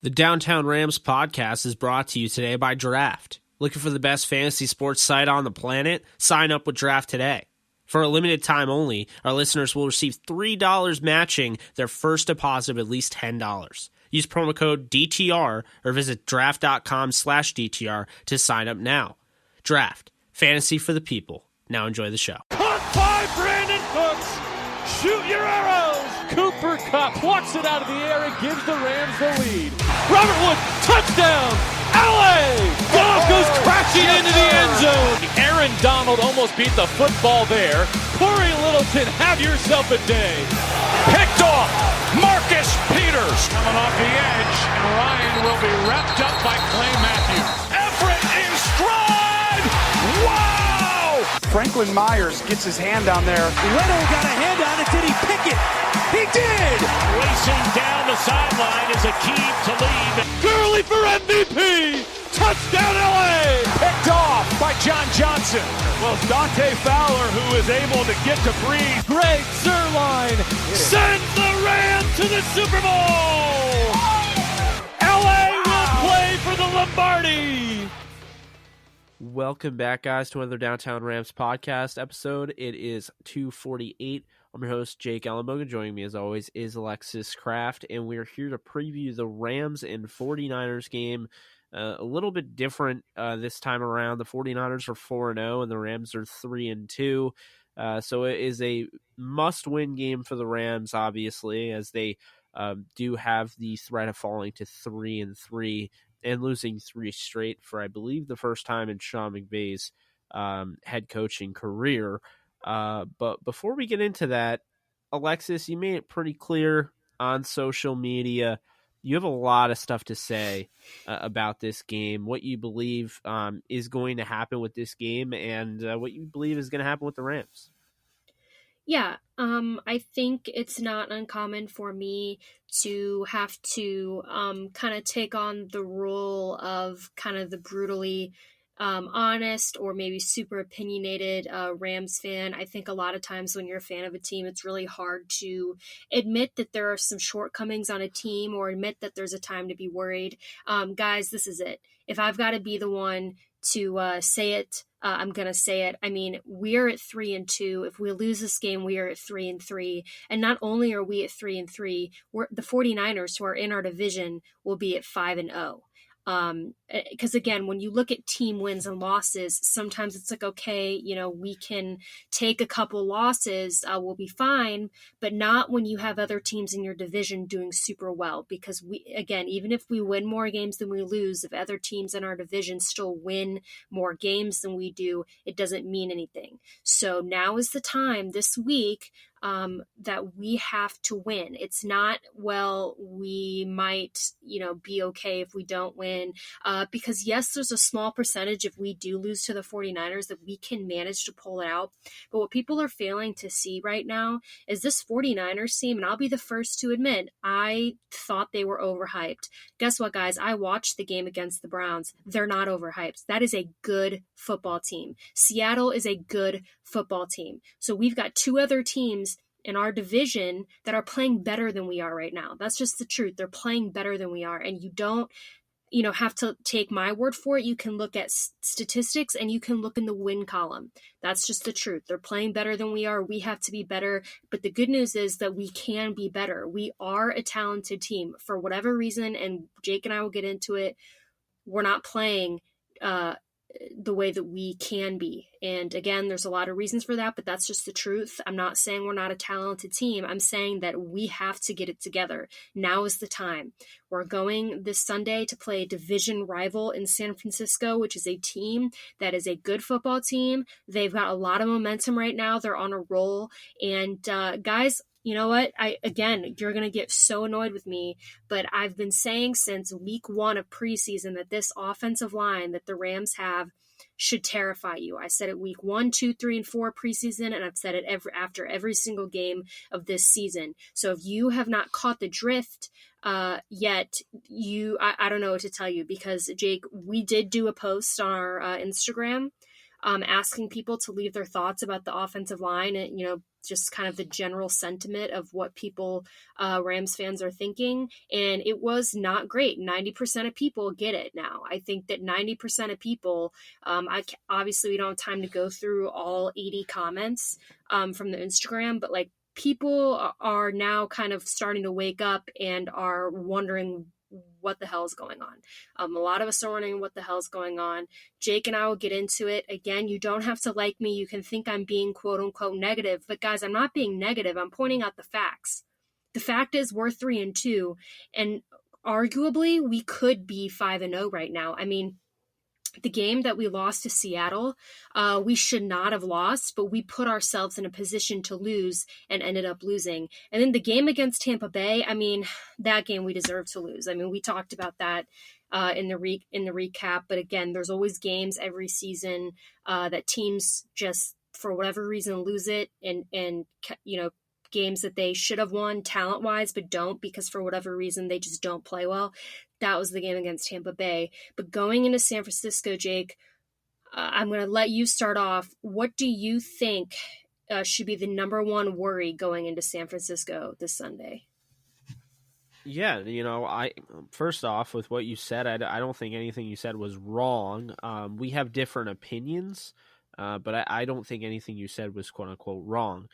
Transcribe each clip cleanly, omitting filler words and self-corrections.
The Downtown Rams podcast is brought to you today by Draft. Looking for the best fantasy sports site on the planet? Sign up with Draft today. For a limited time only, our listeners will receive $3 matching their first deposit of at least $10. Use promo code DTR or visit draft.com/DTR to sign up now. Draft. Fantasy for the people. Now enjoy the show. Caught by Brandon Cooks. Shoot your arrows. Cooper Kupp plucks it out of the air and gives the Rams the lead. Robert Wood, touchdown. LA. Goff goes crashing into the end zone. Aaron Donald almost beat the football there. Corey Littleton, have yourself a day. Picked off. Marcus Peters coming off the edge, and Ryan will be wrapped up by Clay Matthews. Everett in stride. Wow! Franklin Myers gets his hand down there. Leto got a hand on it. Did he pick it? He did! Racing down the sideline is Aqib Talib. Gurley for MVP! Touchdown LA! Picked off by John Johnson. Well, it's Dante Fowler who is able to get to Breeze. Greg Zuerlein sends the Rams to the Super Bowl! LA will play for the Lombardi! Welcome back, guys, to another Downtown Rams podcast episode. It is 248. I'm your host, Jake Ellenbogen. Joining me, as always, is Alexis Kraft, and we're here to preview the Rams and 49ers game. A little bit different this time around. The 49ers are 4-0, and the Rams are 3-2. So it is a must-win game for the Rams, obviously, as they do have the threat of falling to 3-3 and losing 3 straight for, I believe, the first time in Sean McVay's head coaching career. But before we get into that, Alexis, you made it pretty clear on social media. You have a lot of stuff to say about this game, what you believe is going to happen with this game, and what you believe is going to happen with the Rams. Yeah, I think it's not uncommon for me to have to kind of take on the role of kind of the brutally honest or maybe super opinionated Rams fan. I think a lot of times when you're a fan of a team, it's really hard to admit that there are some shortcomings on a team or admit that there's a time to be worried. Guys, this is it. If I've got to be the one to say it, I'm going to say it. I mean, we're at 3-2. If we lose this game, we are at 3-3. And not only are we at 3-3, the 49ers, who are in our division, will be at 5-0. Because again, when you look at team wins and losses, sometimes it's like, okay, we can take a couple losses, we'll be fine, but not when you have other teams in your division doing super well. Because even if we win more games than we lose, if other teams in our division still win more games than we do, it doesn't mean anything. So now is the time this week that we have to win. It's not, well, we might, be okay if we don't win, because yes, there's a small percentage if we do lose to the 49ers that we can manage to pull it out. But what people are failing to see right now is this 49ers team, and I'll be the first to admit, I thought they were overhyped. Guess what, guys? I watched the game against the Browns. They're not overhyped. That is a good football team. Seattle is a good football team. So we've got 2 other teams in our division that are playing better than we are right now. That's just the truth. They're playing better than we are. And you don't, have to take my word for it. You can look at statistics and you can look in the win column. That's just the truth. They're playing better than we are. We have to be better. But the good news is that we can be better. We are a talented team for whatever reason. And Jake and I will get into it. We're not playing the way that we can be. And again, there's a lot of reasons for that, but that's just the truth. I'm not saying we're not a talented team. I'm saying that we have to get it together. Now is the time. We're going this Sunday to play a division rival in San Francisco, which is a team that is a good football team. They've got a lot of momentum right now. They're on a roll. And guys, you know what? You're going to get so annoyed with me, but I've been saying since week 1 of preseason that this offensive line that the Rams have should terrify you. I said it week 1, 2, 3, and 4 preseason, and I've said it after every single game of this season. So if you have not caught the drift yet, I don't know what to tell you, because Jake, we did do a post on our Instagram asking people to leave their thoughts about the offensive line and, just kind of the general sentiment of what people, Rams fans are thinking. And it was not great. 90% of people get it now. I think that 90% of people, obviously we don't have time to go through all 80 comments from the Instagram, but like people are now kind of starting to wake up and are wondering what the hell is going on. A lot of us are wondering what the hell is going on. Jake and I will get into it. Again, you don't have to like me. You can think I'm being quote unquote negative, but guys, I'm not being negative. I'm pointing out the facts. The fact is we're 3-2, and arguably we could be 5-0 right now. I mean, the game that we lost to Seattle, we should not have lost, but we put ourselves in a position to lose and ended up losing. And then the game against Tampa Bay, I mean, that game we deserved to lose. I mean, we talked about that in the recap, but again, there's always games every season that teams just for whatever reason lose it, and games that they should have won talent-wise but don't because for whatever reason they just don't play well. That was the game against Tampa Bay. But going into San Francisco, Jake, I'm going to let you start off. What do you think should be the number one worry going into San Francisco this Sunday? Yeah, I first off, with what you said, I don't think anything you said was wrong. We have different opinions, but I don't think anything you said was quote-unquote wrong.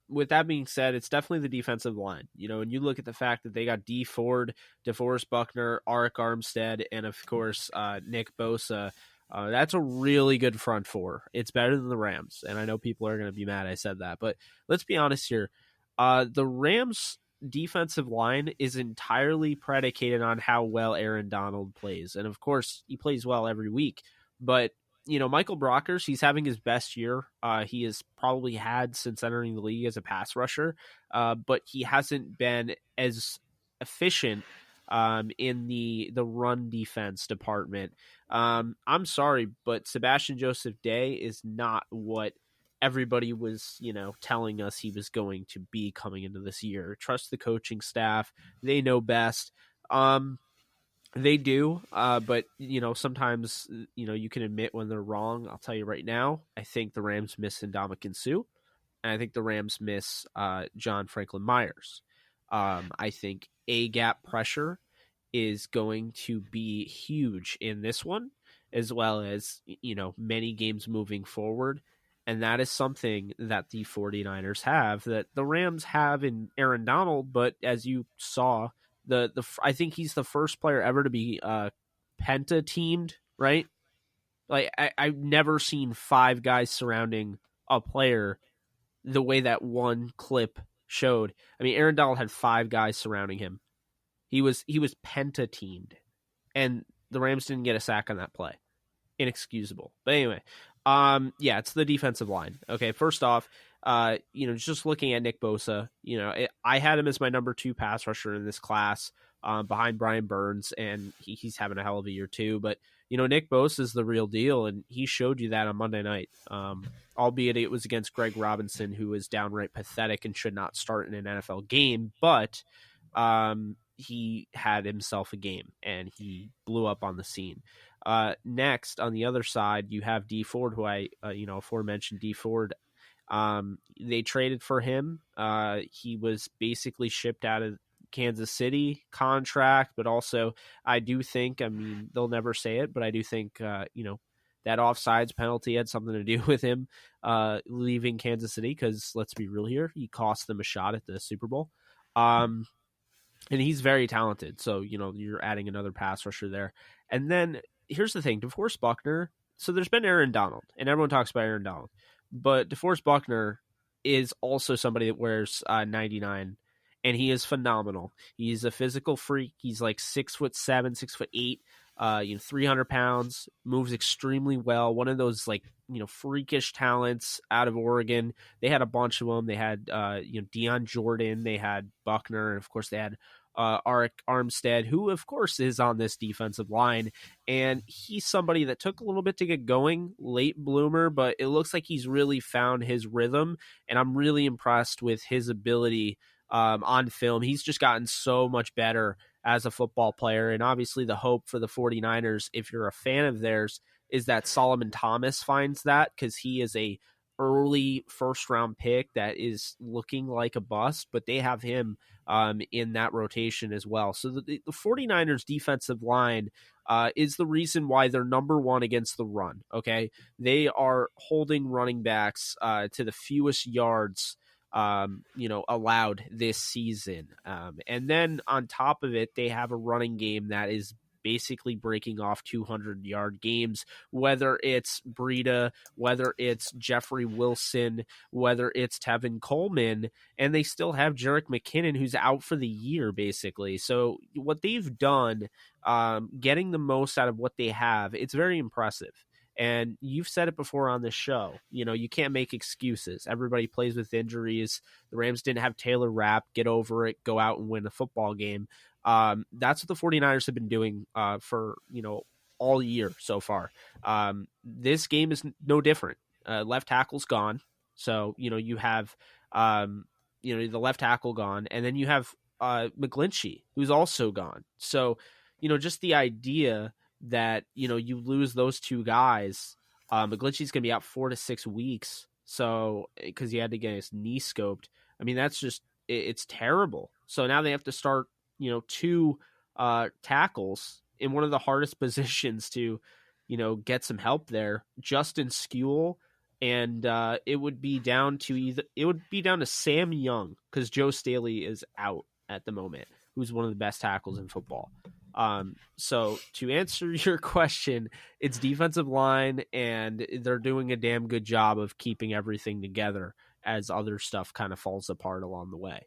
With that being said, it's definitely the defensive line. And you look at the fact that they got D Ford, DeForest Buckner, Arik Armstead, and of course Nick Bosa. That's a really good front four. It's better than the Rams, and I know people are going to be mad I said that, but let's be honest here. The Rams defensive line is entirely predicated on how well Aaron Donald plays, and of course he plays well every week, but Michael Brockers, he's having his best year he has probably had since entering the league as a pass rusher, but he hasn't been as efficient in the run defense department. I'm sorry, but Sebastian Joseph Day is not what everybody was, telling us he was going to be coming into this year. Trust the coaching staff. They know best. They do, but sometimes you can admit when they're wrong. I'll tell you right now, I think the Rams miss Ndamukong Suh, and I think the Rams miss John Franklin Myers. I think A-gap pressure is going to be huge in this one, as well as many games moving forward, and that is something that the 49ers have that the Rams have in Aaron Donald, but as you saw, I think he's the first player ever to be penta teamed, right? Like I've never seen 5 guys surrounding a player the way that one clip showed. I mean, Aaron Donald had 5 guys surrounding him. He was penta teamed, and the Rams didn't get a sack on that play. Inexcusable. But anyway, it's the defensive line. Okay, first off, just looking at Nick Bosa, I had him as my number 2 pass rusher in this class, behind Brian Burns, and he's having a hell of a year too. But Nick Bosa is the real deal, and he showed you that on Monday night. Albeit it was against Greg Robinson, who is downright pathetic and should not start in an NFL game, but he had himself a game and he blew up on the scene. Next, on the other side, you have D Ford, who I aforementioned D Ford. They traded for him. He was basically shipped out of Kansas City contract, but also I do think, they'll never say it, but I do think, that offsides penalty had something to do with him leaving Kansas City, because let's be real here, he cost them a shot at the Super Bowl. And he's very talented, so you're adding another pass rusher there. And then here's the thing, DeForest Buckner. So there's been Aaron Donald, and everyone talks about Aaron Donald, but DeForest Buckner is also somebody that wears 99, and he is phenomenal. He's a physical freak. He's like 6'7", 6'8", 300 pounds, moves extremely well. One of those freakish talents out of Oregon. They had a bunch of them. They had Deion Jordan. They had Buckner, and of course they had Arik Armstead, who of course is on this defensive line, and he's somebody that took a little bit to get going, late bloomer, but it looks like he's really found his rhythm, and I'm really impressed with his ability on film. He's just gotten so much better as a football player, and obviously the hope for the 49ers, if you're a fan of theirs, is that Solomon Thomas finds that, because he is a early first round pick that is looking like a bust, but they have him in that rotation as well. So the 49ers defensive line is the reason why they're number one against the run. Okay. They are holding running backs to the fewest yards allowed this season. And then on top of it, they have a running game that is basically breaking off 200-yard games, whether it's Breida, whether it's Jeffrey Wilson, whether it's Tevin Coleman, and they still have Jerick McKinnon, who's out for the year, basically. So what they've done, getting the most out of what they have, it's very impressive. And you've said it before on this show, you can't make excuses. Everybody plays with injuries. The Rams didn't have Taylor Rapp. Get over it. Go out and win a football game. That's what the 49ers have been doing for, all year so far. This game is no different. Left tackle's gone. So, you have, the left tackle gone. And then you have McGlinchey, who's also gone. So, just the idea that, you lose those two guys. McGlinchey's going to be out 4 to 6 weeks. So, because he had to get his knee scoped. I mean, that's just, it's terrible. So now they have to start, 2 tackles in one of the hardest positions to, get some help there. Justin Skule, and it would be down to Sam Young, because Joe Staley is out at the moment, who's one of the best tackles in football. So to answer your question, it's defensive line, and they're doing a damn good job of keeping everything together as other stuff kind of falls apart along the way.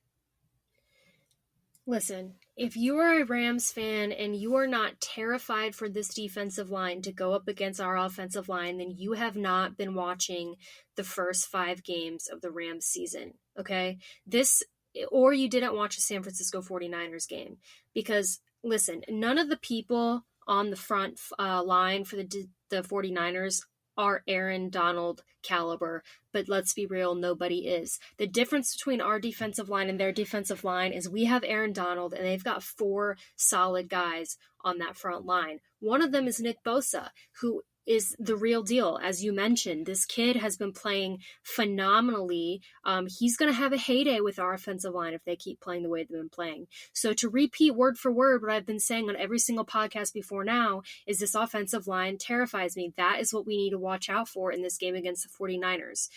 Listen, if you are a Rams fan and you are not terrified for this defensive line to go up against our offensive line, then you have not been watching the first 5 games of the Rams season, okay? Or you didn't watch a San Francisco 49ers game, because listen, none of the people on the front line for the 49ers are Aaron Donald caliber, but let's be real, nobody is. The difference between our defensive line and their defensive line is we have Aaron Donald, and they've got 4 solid guys on that front line. One of them is Nick Bosa, who is the real deal. As you mentioned, this kid has been playing phenomenally. He's going to have a heyday with our offensive line if they keep playing the way they've been playing. So to repeat word for word what I've been saying on every single podcast before now is this offensive line terrifies me. That is what we need to watch out for in this game against the 49ers.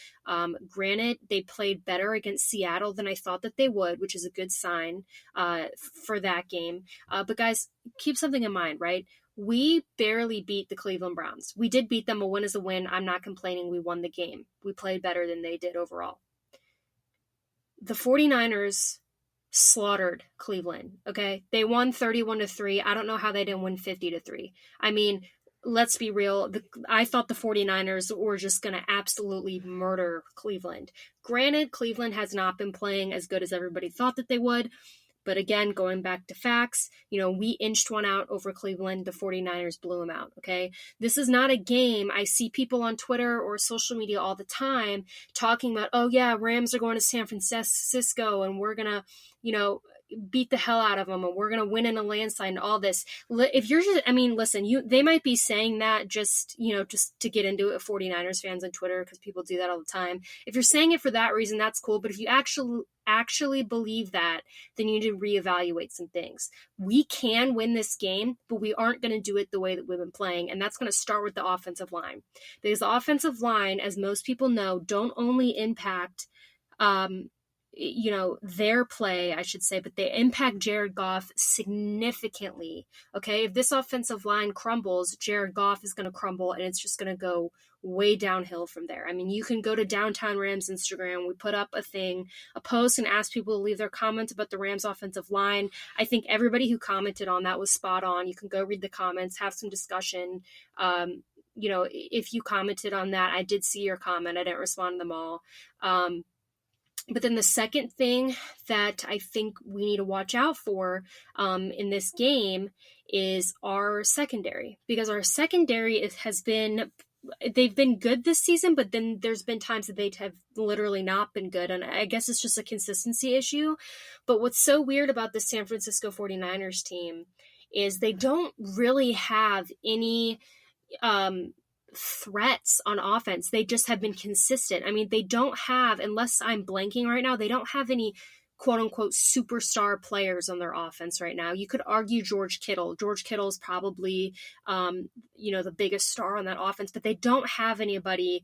Granted, they played better against Seattle than I thought that they would, which is a good sign for that game. But guys, keep something in mind, right? We barely beat the Cleveland Browns. We did beat them. A win is a win. I'm not complaining. We won the game. We played better than they did overall. The 49ers slaughtered Cleveland, okay? They won 31-3. I don't know how they didn't win 50-3. I mean, let's be real. I thought the 49ers were just going to absolutely murder Cleveland. Granted, Cleveland has not been playing as good as everybody thought that they would. But again, going back to facts, we inched one out over Cleveland. The 49ers blew them out, okay? This is not a game. I see people on Twitter or social media all the time talking about, oh, yeah, Rams are going to San Francisco and we're going to, beat the hell out of them and we're going to win in a landslide and all this. If you're just, listen, they might be saying that just to get into it, 49ers fans on Twitter, because people do that all the time. If you're saying it for that reason, that's cool. But if you actually believe that, then you need to reevaluate some things. We can win this game, but we aren't going to do it the way that we've been playing. And that's going to start with the offensive line, because the offensive line, as most people know, don't only impact, their play, I should say, but they impact Jared Goff significantly. Okay. If this offensive line crumbles, Jared Goff is going to crumble, and it's just going to go way downhill from there. I mean, you can go to Downtown Rams Instagram. We put up a post and asked people to leave their comments about the Rams offensive line. I think everybody who commented on that was spot on. You can go read the comments, have some discussion. If you commented on that, I did see your comment. I didn't respond to them all. But then the second thing that I think we need to watch out for in this game is our secondary, because our secondary they've been good this season, but then there's been times that they have literally not been good. And I guess it's just a consistency issue. But what's so weird about the San Francisco 49ers team is they don't really have any threats on offense. They just have been consistent. I mean, they don't have, unless I'm blanking right now, they don't have any quote unquote superstar players on their offense right now. You could argue George Kittle. George Kittle is probably, the biggest star on that offense, but they don't have anybody,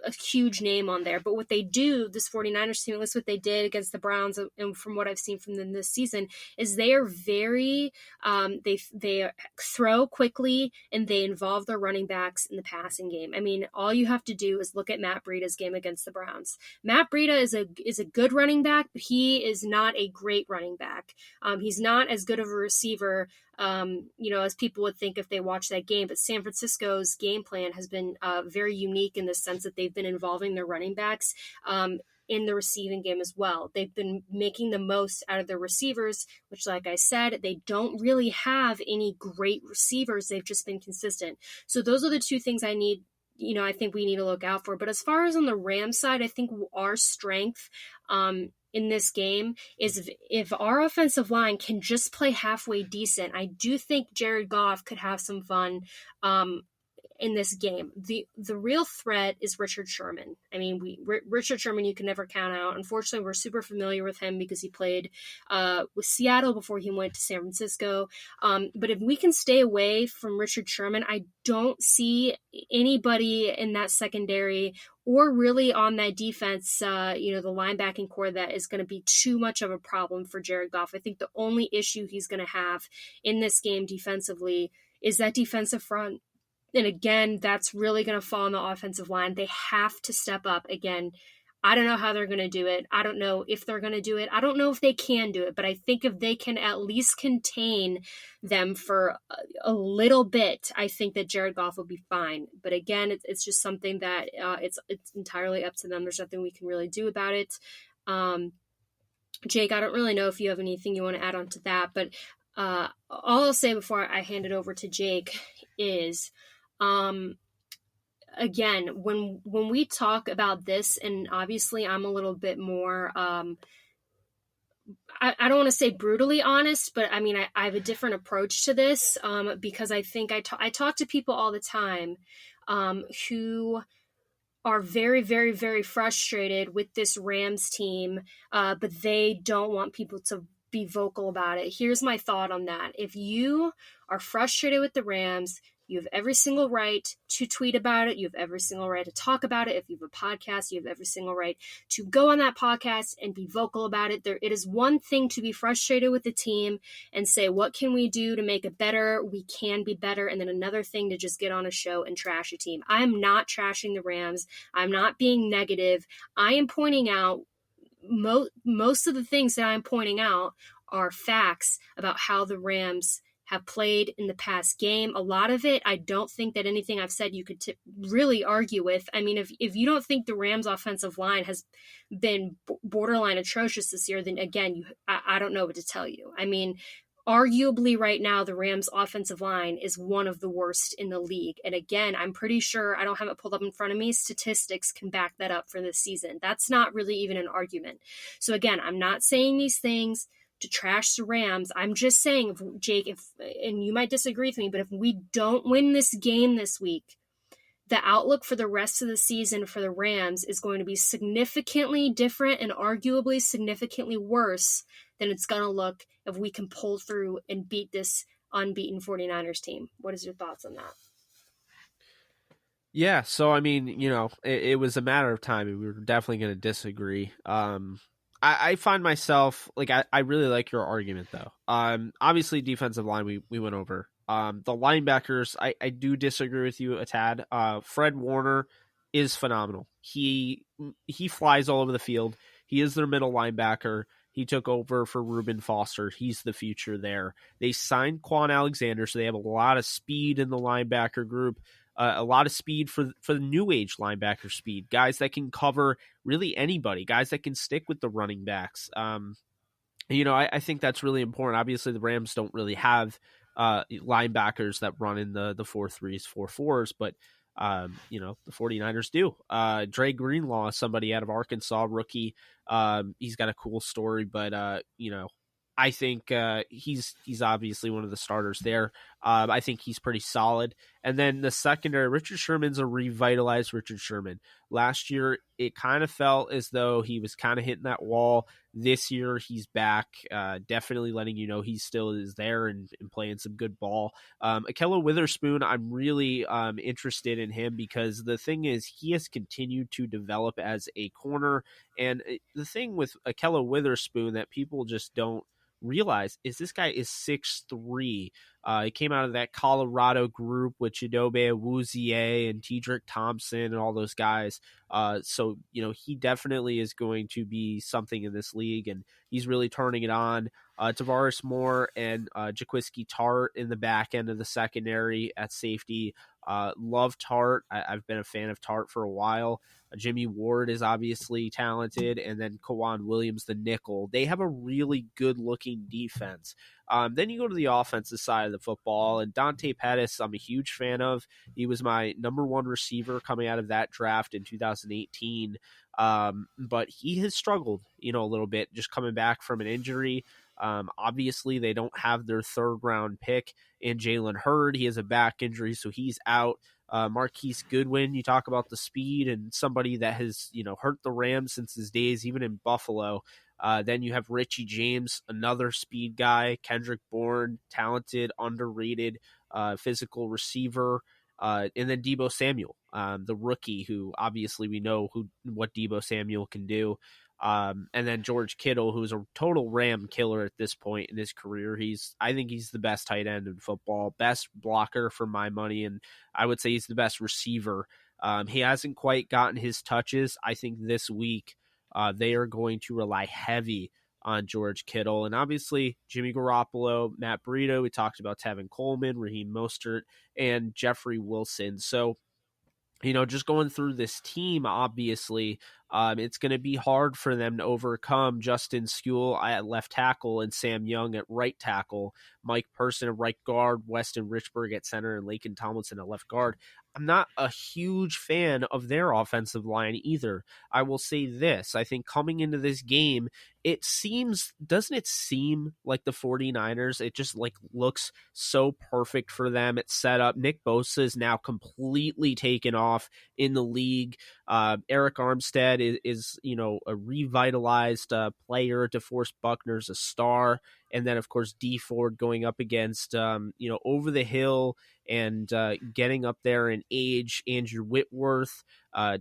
a huge name on there. But what they do, this 49ers team, at least what they did against the Browns, and from what I've seen from them this season, is they are very, they throw quickly and they involve their running backs in the passing game. I mean, all you have to do is look at Matt Breida's game against the Browns. Matt Breida is a good running back, but he is not a great running back. He's not as good of a receiver as people would think if they watch that game. But San Francisco's game plan has been very unique in the sense that they've been involving their running backs in the receiving game as well. They've been making the most out of their receivers, which, like I said, they don't really have any great receivers. They've just been consistent. So those are the two things I think we need to look out for. But as far as on the Rams side, I think our strength in this game is if our offensive line can just play halfway decent, I do think Jared Goff could have some fun in this game. The real threat is Richard Sherman. I mean, Richard Sherman you can never count out. Unfortunately, we're super familiar with him because he played with Seattle before he went to San Francisco. But if we can stay away from Richard Sherman, I don't see anybody in that secondary or really on that defense, the linebacking core, that is going to be too much of a problem for Jared Goff. I think the only issue he's going to have in this game defensively is that defensive front. And again, that's really going to fall on the offensive line. They have to step up. Again, I don't know how they're going to do it. I don't know if they're going to do it. I don't know if they can do it. But I think if they can at least contain them for a little bit, I think that Jared Goff will be fine. But again, it's just something that it's entirely up to them. There's nothing we can really do about it. Jake, I don't really know if you have anything you want to add on to that. But all I'll say before I hand it over to Jake is... again, when we talk about this, and obviously I'm a little bit more, I don't want to say brutally honest, but I mean, I have a different approach to this, because I think I talk to people all the time, who are very, very, very frustrated with this Rams team, but they don't want people to be vocal about it. Here's my thought on that. If you are frustrated with the Rams, you have every single right to tweet about it. You have every single right to talk about it. If you have a podcast, you have every single right to go on that podcast and be vocal about it. It is one thing to be frustrated with the team and say, what can we do to make it better? We can be better. And then another thing to just get on a show and trash a team. I am not trashing the Rams. I'm not being negative. I am pointing out most of the things that I'm pointing out are facts about how the Rams have played in the past game. A lot of it, I don't think that anything I've said you could really argue with. I mean, if you don't think the Rams offensive line has been borderline atrocious this year, then again, I don't know what to tell you. I mean, arguably right now, the Rams offensive line is one of the worst in the league. And again, I'm pretty sure, I don't have it pulled up in front of me, statistics can back that up for this season. That's not really even an argument. So again, I'm not saying these things to trash the Rams. I'm just saying, Jake, and you might disagree with me, but if we don't win this game this week, the outlook for the rest of the season for the Rams is going to be significantly different and arguably significantly worse than it's going to look if we can pull through and beat this unbeaten 49ers team. What is your thoughts on that? Yeah, so I mean, it was a matter of time, and we were definitely going to disagree. I find myself, like, I really like your argument, though. Obviously, defensive line, we went over. The linebackers, I do disagree with you a tad. Fred Warner is phenomenal. He flies all over the field. He is their middle linebacker. He took over for Reuben Foster. He's the future there. They signed Quan Alexander, so they have a lot of speed in the linebacker group. A lot of speed for the new age linebacker speed, guys that can cover really anybody, guys that can stick with the running backs. I think that's really important. Obviously, the Rams don't really have linebackers that run in the 4-3s, 4-4s, but the 49ers do. Dre Greenlaw is somebody out of Arkansas, rookie. He's got a cool story, but I think he's obviously one of the starters there. I think he's pretty solid. And then the secondary, Richard Sherman's a revitalized Richard Sherman. Last year, it kind of felt as though he was kind of hitting that wall. This year, he's back, definitely letting you know he still is there and playing some good ball. Akello Witherspoon, I'm really interested in him because the thing is he has continued to develop as a corner. And the thing with Akello Witherspoon that people just don't realize is this guy is 6'3". He came out of that Colorado group with Chidobe Awuzie and Tedrick Thompson and all those guys. So, he definitely is going to be something in this league, and he's really turning it on. Tavares Moore and Jaquiski Tart in the back end of the secondary at safety. Love Tart. I've been a fan of Tart for a while. Jimmy Ward is obviously talented, and then Kawan Williams, the nickel. They have a really good-looking defense. Then you go to the offensive side of the football, and Dante Pettis, I'm a huge fan of. He was my number one receiver coming out of that draft in 2018, but he has struggled, a little bit, just coming back from an injury. Obviously, they don't have their third-round pick in Jalen Hurd. He has a back injury, so he's out. Marquise Goodwin, you talk about the speed and somebody that has, hurt the Rams since his days, even in Buffalo. Then you have Richie James, another speed guy. Kendrick Bourne, talented, underrated, physical receiver. And then Deebo Samuel, the rookie, who obviously we know what Deebo Samuel can do. And then George Kittle, who's a total Ram killer at this point in his career. I think he's the best tight end in football, best blocker for my money, and I would say he's the best receiver. He hasn't quite gotten his touches. I think this week they are going to rely heavy on George Kittle, and obviously Jimmy Garoppolo, Matt Breida. We talked about Tevin Coleman, Raheem Mostert, and Jeffrey Wilson. So, just going through this team, obviously, it's going to be hard for them to overcome Justin Skule at left tackle and Sam Young at right tackle, Mike Person at right guard, Weston Richburg at center, and Laken Tomlinson at left guard. I'm not a huge fan of their offensive line either. I will say this. I think coming into this game, doesn't it seem like the 49ers, it just looks so perfect for them. It's set up. Nick Bosa is now completely taken off in the league. Eric Armstead is a revitalized player. DeForest Buckner's a star. And then, of course, D Ford going up against, over the hill and getting up there in age, Andrew Whitworth,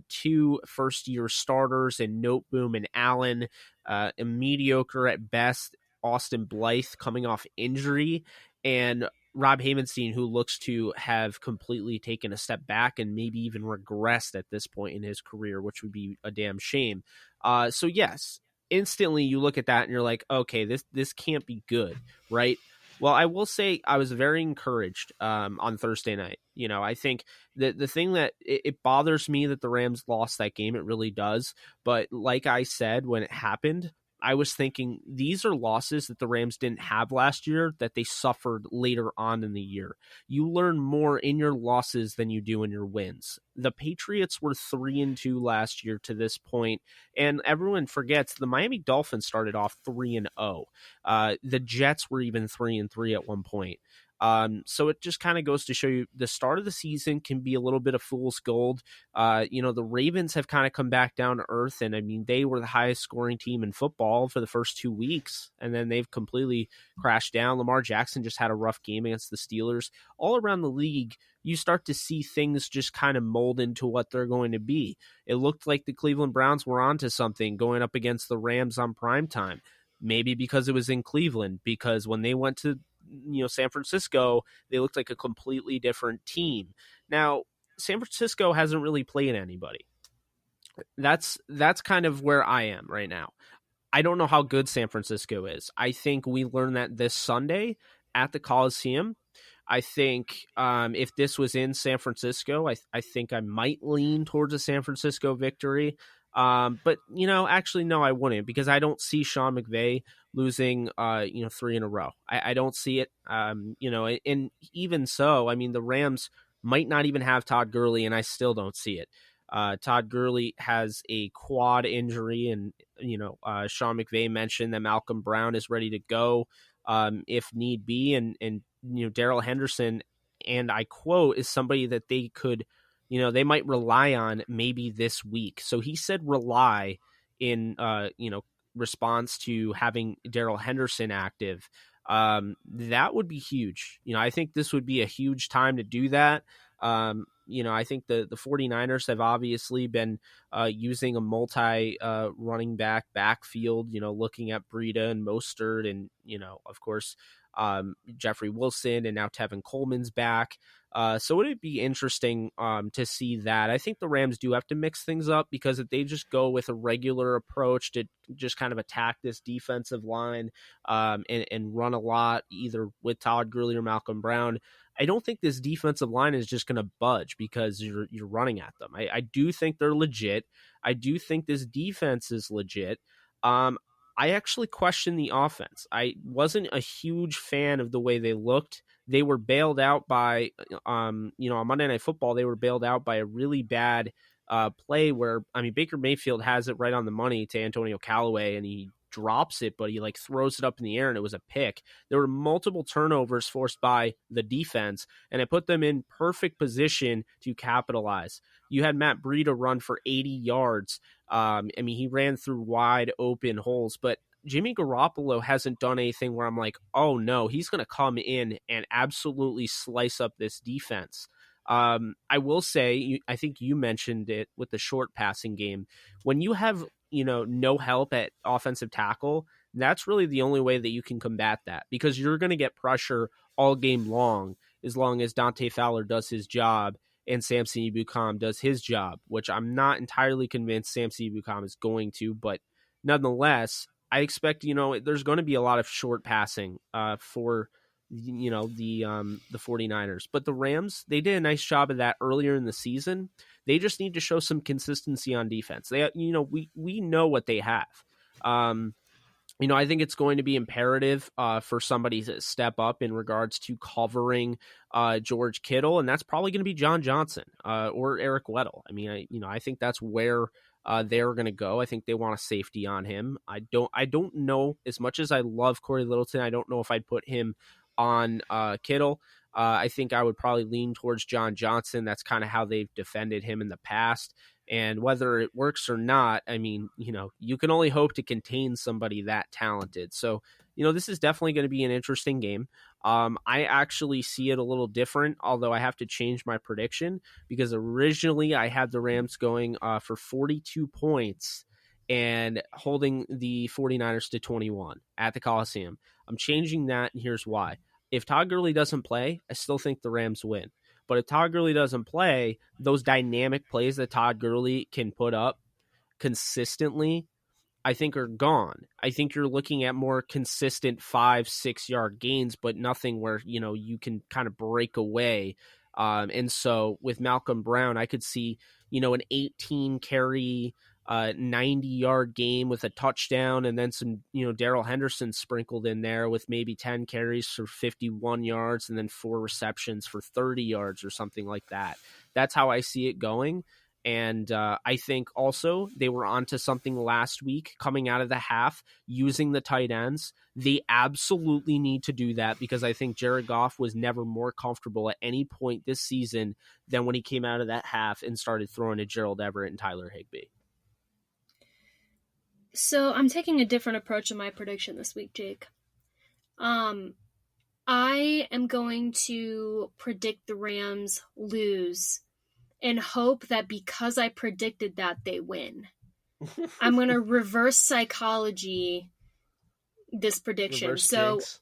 two first-year starters, and Noteboom and Allen, a mediocre at best, Austin Blythe coming off injury, and Rob Havenstein, who looks to have completely taken a step back and maybe even regressed at this point in his career, which would be a damn shame. So yes, instantly you look at that and you're like, okay, this can't be good, right? Well, I will say I was very encouraged on Thursday night. I think that the thing that it bothers me that the Rams lost that game, it really does. But like I said, when it happened, I was thinking these are losses that the Rams didn't have last year that they suffered later on in the year. You learn more in your losses than you do in your wins. The Patriots were 3-2 last year to this point, and everyone forgets the Miami Dolphins started off 3-0. The Jets were even 3-3 at one point. So it just kind of goes to show you the start of the season can be a little bit of fool's gold. The Ravens have kind of come back down to earth, and I mean, they were the highest scoring team in football for the first 2 weeks, and then they've completely crashed down. Lamar Jackson just had a rough game against the Steelers. All around the league, you start to see things just kind of mold into what they're going to be. It looked like the Cleveland Browns were onto something going up against the Rams on primetime. Maybe because it was in Cleveland, because when they went to San Francisco, they looked like a completely different team. Now, San Francisco hasn't really played anybody. That's kind of where I am right now. I don't know how good San Francisco is. I think we learned that this Sunday at the Coliseum. I think if this was in San Francisco, I think I might lean towards a San Francisco victory. But, actually, no, I wouldn't, because I don't see Sean McVay losing, 3 in a row. I don't see it, and even so, I mean, the Rams might not even have Todd Gurley, and I still don't see it. Todd Gurley has a quad injury, and Sean McVay mentioned that Malcolm Brown is ready to go if need be, and Darrell Henderson, and I quote, is somebody that they could, they might rely on maybe this week. So he said rely in response to having Darrell Henderson active. That would be huge. I think this would be a huge time to do that. I think the 49ers have obviously been using a multi running backfield, looking at Breida and Mostert and, of course, Jeffrey Wilson, and now Tevin Coleman's back. So would it be interesting to see that? I think the Rams do have to mix things up, because if they just go with a regular approach to just kind of attack this defensive line and run a lot, either with Todd Gurley or Malcolm Brown, I don't think this defensive line is just going to budge because you're running at them. I do think they're legit. I do think this defense is legit. I actually question the offense. I wasn't a huge fan of the way they looked. They were bailed out by, on Monday Night Football, they were bailed out by a really bad play where, Baker Mayfield has it right on the money to Antonio Callaway, and he drops it, but he throws it up in the air, and it was a pick. There were multiple turnovers forced by the defense, and it put them in perfect position to capitalize. You had Matt Breida run for 80 yards. He ran through wide open holes, but Jimmy Garoppolo hasn't done anything where I'm like, oh no, he's going to come in and absolutely slice up this defense. I will say, I think you mentioned it with the short passing game. When you have, no help at offensive tackle, that's really the only way that you can combat that, because you're going to get pressure all game long as Dante Fowler does his job and Samson Ebukam does his job, which I'm not entirely convinced Samson Ebukam is going to, but nonetheless, I expect, there's going to be a lot of short passing for, the 49ers. But the Rams, they did a nice job of that earlier in the season. They just need to show some consistency on defense. They, we know what they have. I think it's going to be imperative for somebody to step up in regards to covering George Kittle, and that's probably going to be John Johnson or Eric Weddle. I think that's where they're going to go. I think they want a safety on him. I don't know, as much as I love Corey Littleton, I don't know if I'd put him on Kittle. I think I would probably lean towards John Johnson. That's kind of how they've defended him in the past. And whether it works or not, you can only hope to contain somebody that talented. So, this is definitely going to be an interesting game. I actually see it a little different, although I have to change my prediction, because originally I had the Rams going for 42 points and holding the 49ers to 21 at the Coliseum. I'm changing that, and here's why. If Todd Gurley doesn't play, I still think the Rams win. But if Todd Gurley doesn't play, those dynamic plays that Todd Gurley can put up consistently, I think are gone. I think you're looking at more consistent 5-6 yard gains, but nothing where, you can kind of break away. And so with Malcolm Brown, I could see, an 18 carry, 90-yard game with a touchdown, and then some, Darrell Henderson sprinkled in there with maybe 10 carries for 51 yards and then 4 receptions for 30 yards or something like that. That's how I see it going. And I think also they were onto something last week coming out of the half using the tight ends. They absolutely need to do that, because I think Jared Goff was never more comfortable at any point this season than when he came out of that half and started throwing to Gerald Everett and Tyler Higbee. So I'm taking a different approach in my prediction this week, Jake. I am going to predict the Rams lose and hope that because I predicted that, they win. I'm going to reverse psychology this prediction. Jinx.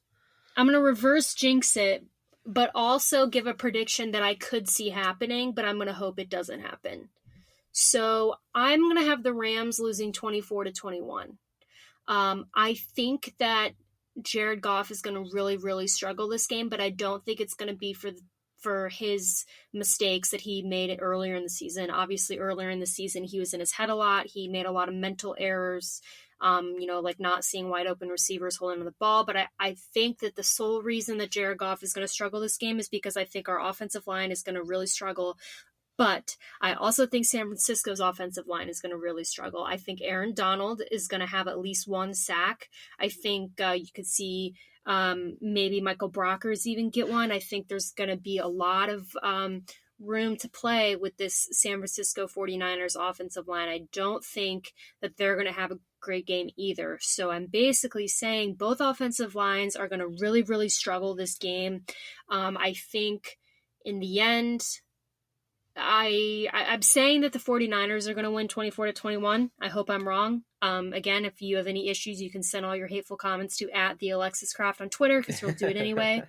I'm going to reverse jinx it, but also give a prediction that I could see happening, but I'm going to hope it doesn't happen. So I'm going to have the Rams losing 24-21. I think that Jared Goff is going to really, really struggle this game, but I don't think it's going to be for his mistakes that he made earlier in the season. Obviously, earlier in the season, he was in his head a lot. He made a lot of mental errors, like not seeing wide open receivers holding on the ball. But I think that the sole reason that Jared Goff is going to struggle this game is because I think our offensive line is going to really struggle But I also think San Francisco's offensive line is going to really struggle. I think Aaron Donald is going to have at least one sack. I think you could see maybe Michael Brockers even get one. I think there's going to be a lot of room to play with this San Francisco 49ers offensive line. I don't think that they're going to have a great game either. So I'm basically saying both offensive lines are going to really, really struggle this game. I think in the end, I'm saying that the 49ers are going to win 24-21. I hope I'm wrong. Again, if you have any issues, you can send all your hateful comments to @ the Alexis Craft on Twitter, because we'll do it anyway.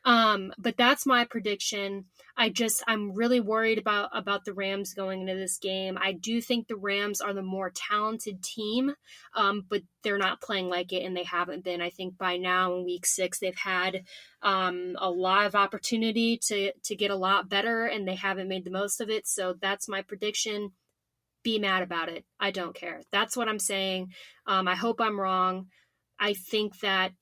But that's my prediction. I'm really worried about the Rams going into this game. I do think the Rams are the more talented team, but they're not playing like it, and they haven't been. I think by now in week 6, they've had a lot of opportunity to get a lot better, and they haven't made the most of it. So that's my prediction. Be mad about it. I don't care. That's what I'm saying. I hope I'm wrong. I think I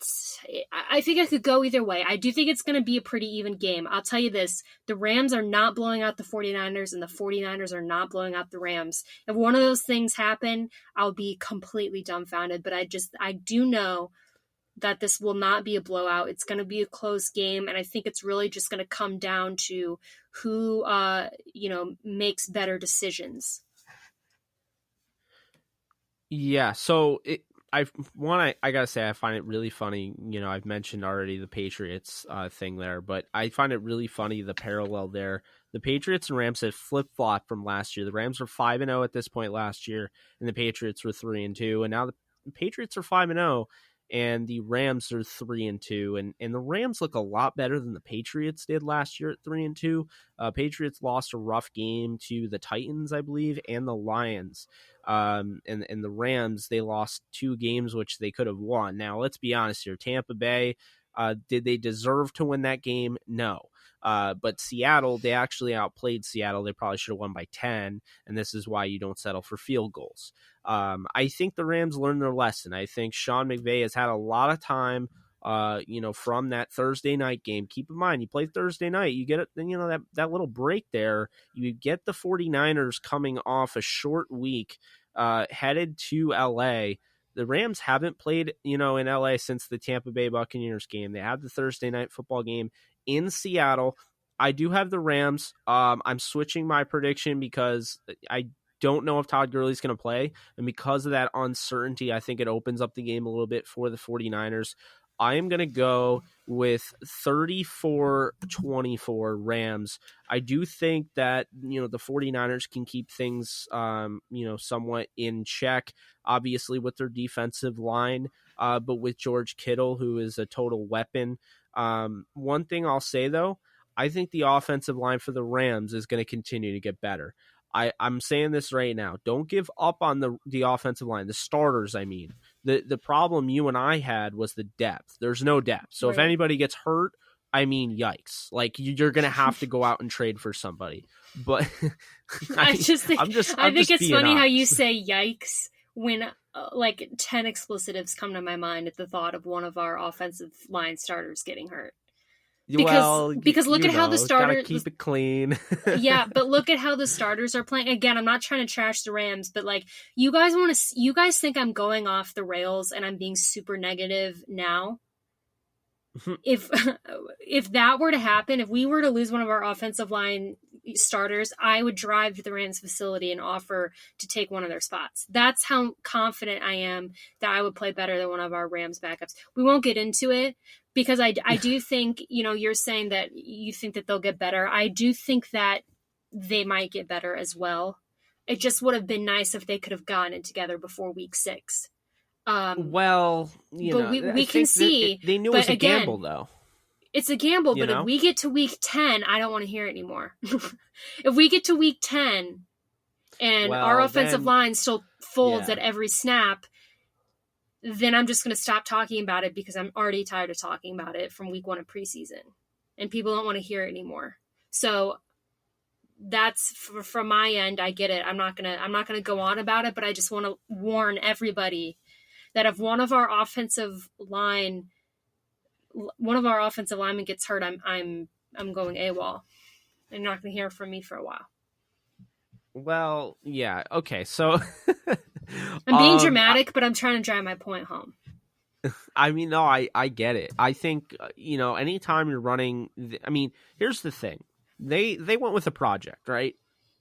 could go either way. I do think it's going to be a pretty even game. I'll tell you this. The Rams are not blowing out the 49ers, and the 49ers are not blowing out the Rams. If one of those things happen, I'll be completely dumbfounded. But I do know that this will not be a blowout. It's going to be a close game, and I think it's really just going to come down to who makes better decisions. Yeah, so I gotta say, I find it really funny. I've mentioned already the Patriots thing there, but I find it really funny, the parallel there. The Patriots and Rams have flip-flopped from last year. The Rams were 5-0 at this point last year, and the Patriots were 3-2, and now the Patriots are 5-0, and the Rams are 3-2, and the Rams look a lot better than the Patriots did last year at 3-2. Patriots lost a rough game to the Titans, I believe, and the Lions. And the Rams, they lost 2 games which they could have won. Now, let's be honest here. Tampa Bay, did they deserve to win that game? No. But Seattle, they actually outplayed Seattle. They probably should have won by 10, and this is why you don't settle for field goals. I think the Rams learned their lesson. I think Sean McVay has had a lot of time, from that Thursday night game. Keep in mind, you play Thursday night, you get it, that little break there. You get the 49ers coming off a short week, headed to LA. The Rams haven't played, in LA since the Tampa Bay Buccaneers game. They had the Thursday night football game in Seattle. I do have the Rams. I'm switching my prediction because I don't know if Todd Gurley's going to play. And because of that uncertainty, I think it opens up the game a little bit for the 49ers. I am going to go with 34-24 Rams. I do think that, the 49ers can keep things, somewhat in check, obviously with their defensive line, but with George Kittle, who is a total weapon. One thing I'll say, though, I think the offensive line for the Rams is going to continue to get better. I'm saying this right now. Don't give up on the offensive line, the starters, I mean. The problem you and I had was the depth. There's no depth. So if anybody gets hurt, I mean, yikes. Like, you're going to have to go out and trade for somebody. But I think it's funny honest. how you say yikes when 10 expletives come to my mind at the thought of one of our offensive line starters getting hurt. Because look at how the starters, gotta keep it clean. Yeah, but look at how the starters are playing. Again, I'm not trying to trash the Rams, but you guys think I'm going off the rails and I'm being super negative now. If that were to happen, if we were to lose one of our offensive line starters, I would drive to the Rams facility and offer to take one of their spots. That's how confident I am that I would play better than one of our Rams backups. We won't get into it because I do think, you're saying that you think that they'll get better. I do think that they might get better as well. It just would have been nice if they could have gotten it together before week 6. We can see. They knew it was a gamble, though. It's a gamble, but if we get to week 10, I don't want to hear it anymore. If we get to week 10 and our offensive line still folds at every snap, then I'm just going to stop talking about it because I'm already tired of talking about it from week 1 of preseason, and people don't want to hear it anymore. So that's from my end. I get it. I'm not gonna go on about it, but I just want to warn everybody that if one of our offensive linemen gets hurt, I'm going AWOL. You're not going to hear from me for a while. Well, yeah. Okay. So I'm being um, dramatic, but I'm trying to drive my point home. I mean, no, I get it. I think, anytime you're running, I mean, here's the thing. They went with a project, right?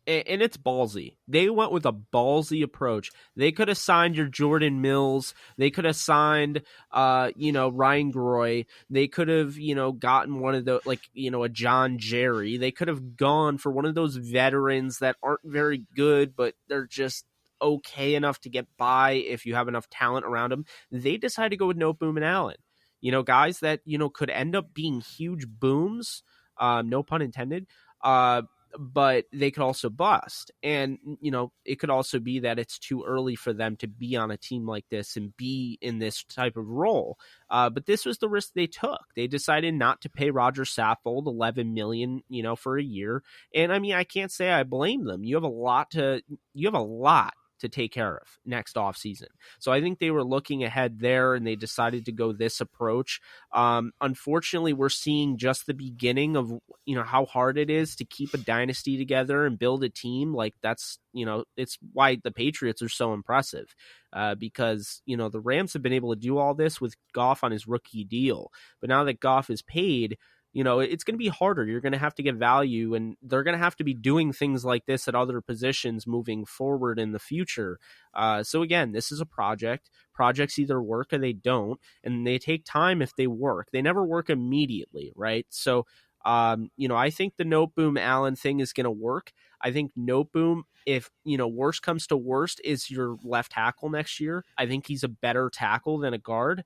And it's ballsy. They went with a ballsy approach. They could have signed your Jordan Mills. They could have signed, Ryan Groy. They could have, gotten one of the, a John Jerry. They could have gone for one of those veterans that aren't very good, but they're just okay enough to get by if you have enough talent around them. They decided to go with Noteboom and Allen. Guys that, could end up being huge booms, no pun intended, but they could also bust. And, it could also be that it's too early for them to be on a team like this and be in this type of role. But this was the risk they took. They decided not to pay Roger Saffold $11 million, for a year. And I mean, I can't say I blame them. You have a lot to take care of next offseason. So I think they were looking ahead there and they decided to go this approach. Unfortunately, we're seeing just the beginning of, how hard it is to keep a dynasty together and build a team. Like that's, it's why the Patriots are so impressive because, the Rams have been able to do all this with Goff on his rookie deal. But now that Goff is paid, it's going to be harder. You're going to have to get value, and they're going to have to be doing things like this at other positions moving forward in the future. So again, this is a project. Projects either work or they don't, and they take time if they work. They never work immediately, right? So, I think the Noteboom Allen thing is going to work. I think Noteboom, if, worst comes to worst, is your left tackle next year. I think he's a better tackle than a guard.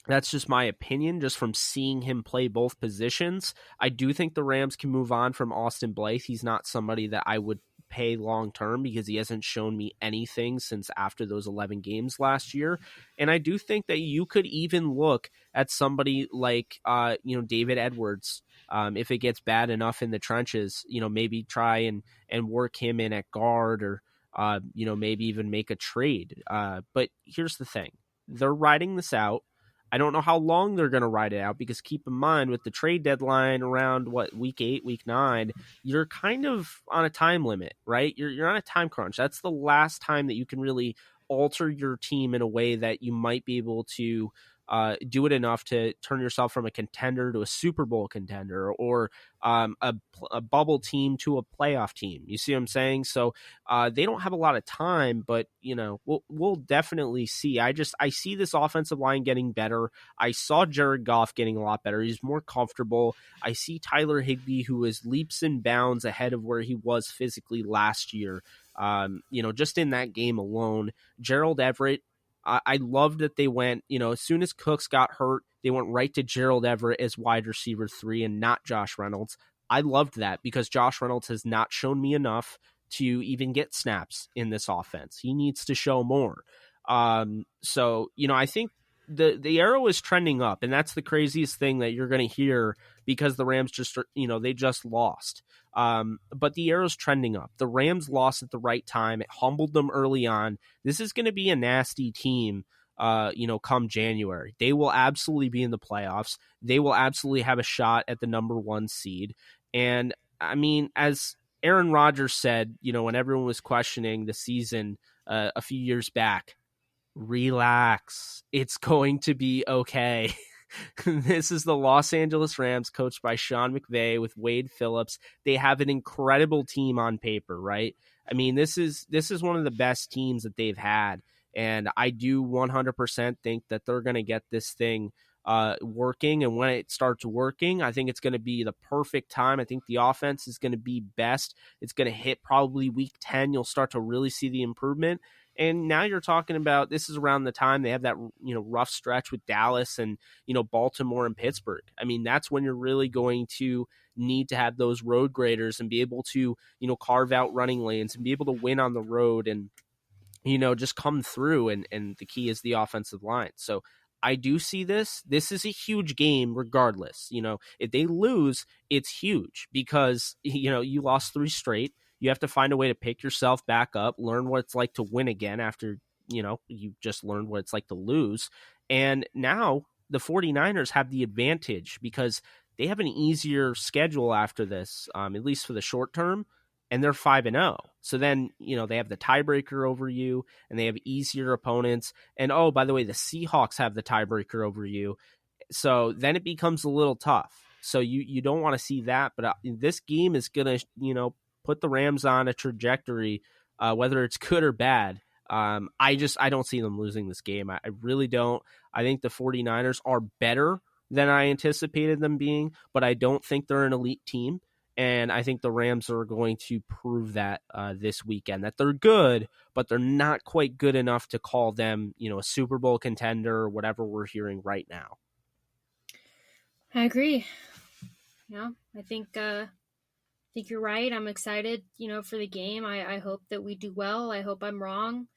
That's just my opinion, just from seeing him play both positions. I do think the Rams can move on from Austin Blythe. He's not somebody that I would pay long term because he hasn't shown me anything since after those 11 games last year. And I do think that you could even look at somebody like, David Edwards. If it gets bad enough in the trenches, maybe try and work him in at guard or, maybe even make a trade. But here's the thing. They're riding this out. I don't know how long they're going to ride it out because keep in mind with the trade deadline around week 8, week 9, you're kind of on a time limit, right? You're on a time crunch. That's the last time that you can really alter your team in a way that you might be able to do it enough to turn yourself from a contender to a Super Bowl contender or a bubble team to a playoff team. You see what I'm saying? So they don't have a lot of time, but we'll definitely see. I see this offensive line getting better. I saw Jared Goff getting a lot better. He's more comfortable. I see Tyler Higbee, who is leaps and bounds ahead of where he was physically last year. Just in that game alone, Gerald Everett. I love that they went, as soon as Cooks got hurt, they went right to Gerald Everett as wide receiver 3 and not Josh Reynolds. I loved that because Josh Reynolds has not shown me enough to even get snaps in this offense. He needs to show more. So, I think the arrow is trending up, and that's the craziest thing that you're going to hear because the Rams just, they just lost. But the arrow's trending up. The Rams lost at the right time. It humbled them early on. This is going to be a nasty team, come January. They will absolutely be in the playoffs. They will absolutely have a shot at the number 1 seed. And I mean, as Aaron Rodgers said, when everyone was questioning the season a few years back, relax. It's going to be okay. This is the Los Angeles Rams coached by Sean McVay with Wade Phillips. They have an incredible team on paper, right? I mean, this is one of the best teams that they've had. And I do 100% think that they're going to get this thing working. And when it starts working, I think it's going to be the perfect time. I think the offense is going to be best. It's going to hit probably week 10. You'll start to really see the improvement. And now you're talking about this is around the time they have that, rough stretch with Dallas and, Baltimore and Pittsburgh. I mean, that's when you're really going to need to have those road graders and be able to, carve out running lanes and be able to win on the road and, just come through. And the key is the offensive line. So I do see this. This is a huge game regardless. If they lose, it's huge because, you lost 3 straight. You have to find a way to pick yourself back up, learn what it's like to win again after, you just learned what it's like to lose. And now the 49ers have the advantage because they have an easier schedule after this, at least for the short term. and they're 5-0. So then, they have the tiebreaker over you, and they have easier opponents. And oh, by the way, the Seahawks have the tiebreaker over you. So then it becomes a little tough. So you don't want to see that. But this game is going to, put the Rams on a trajectory, whether it's good or bad. I don't see them losing this game. I really don't. I think the 49ers are better than I anticipated them being, but I don't think they're an elite team. And I think the Rams are going to prove that this weekend, that they're good, but they're not quite good enough to call them, a Super Bowl contender or whatever we're hearing right now. I agree. Yeah, I think you're right. I'm excited, for the game. I hope that we do well. I hope I'm wrong.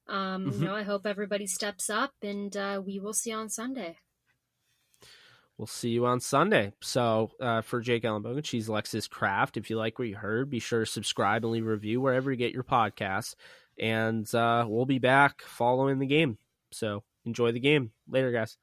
I hope everybody steps up, and we will see on Sunday. We'll see you on Sunday. So for Jake Ellenbogen, she's Alexis Kraft. If you like what you heard, be sure to subscribe and leave a review wherever you get your podcasts. And we'll be back following the game. So enjoy the game. Later, guys.